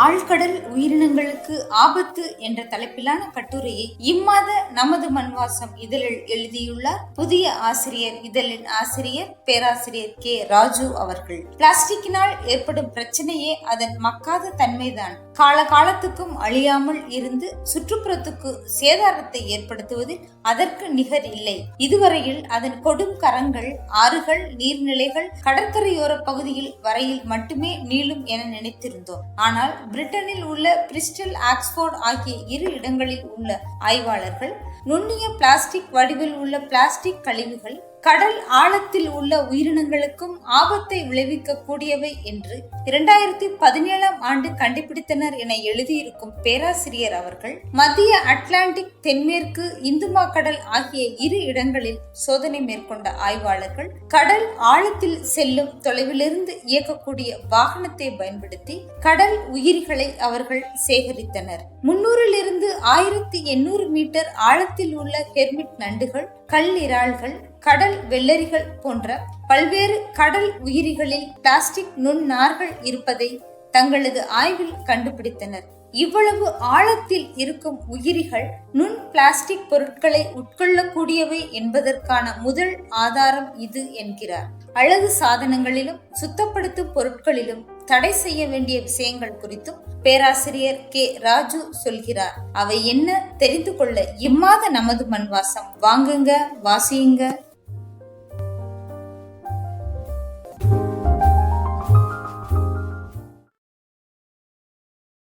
ஆழ்கடல் உயிரினங்களுக்கு ஆபத்து என்ற தலைப்பிலான கட்டுரையை இம்மாத நமது மண்வாசம் இதழில் எழுதியுள்ளார் புதிய ஆசிரியர். இதழின் ஆசிரியர் பேராசிரியர் கே ராஜு அவர்கள். பிளாஸ்டிக்கினால் ஏற்படும் பிரச்சனையே அதன் மக்காத தன்மைதான். காலகாலத்துக்கும் அழியாமல் இருந்து சுற்றுப்புறத்துக்கு சேதாரத்தை ஏற்படுத்துவதில் அதற்கு நிகர் இல்லை. இதுவரையில் அதன் கொடும் கரங்கள் ஆறுகள், நீர்நிலைகள், கடற்கரையோர பகுதியில் வரையில் மட்டுமே நீளும் என நினைத்திருந்தோம். ஆனால் பிரிட்டனில் உள்ள பிரிஸ்டல், ஆக்ஸ்போர்ட் ஆகிய இரு இடங்களில் உள்ள ஆய்வாளர்கள் நுண்ணிய பிளாஸ்டிக் வடிவில் உள்ள பிளாஸ்டிக் கழிவுகள் கடல் ஆழத்தில் உள்ள உயிரினங்களுக்கும் ஆபத்தை விளைவிக்க கூடியவை என்று 2017 ஆண்டு கண்டுபிடித்தனர் என எழுதியிருக்கும் பேராசிரியர் அவர்கள் மத்திய அட்லாண்டிக், தென்மேற்கு இந்து கடல் ஆகிய இரு இடங்களில் சோதனை மேற்கொண்ட ஆய்வாளர்கள் கடல் ஆழத்தில் செல்லும் தொலைவிலிருந்து இயக்கக்கூடிய வாகனத்தை பயன்படுத்தி கடல் உயிரிகளை அவர்கள் சேகரித்தனர். 300 to 1800 மீட்டர் ஆழத்தில் உள்ள ஹெர்மிட் நண்டுகள், கல்லிரால்கள், கடல் வெள்ளரிகள் போன்ற பல்வேறு கடல் உயிரிகளில் பிளாஸ்டிக் நுண்ணார்கள் இருப்பதை தங்களது ஆய்வில் கண்டுபிடித்தனர். இவ்வளவு ஆழத்தில் இருக்கும் உயிரிகள் நுண் பிளாஸ்டிக் பொருட்களை உட்கொள்ளக்கூடியவை என்பதற்கான முதல் ஆதாரம் இது என்கிறார். அழகு சாதனங்களிலும் சுத்தப்படுத்தும் பொருட்களிலும் தடை செய்ய வேண்டிய விஷயங்கள் குறித்தும் பேராசிரியர் கே ராஜு சொல்கிறார். அவை என்ன தெரிந்து கொள்ள இம்மாத நமது மண்வாசம் வாங்குங்க, வாசியுங்க.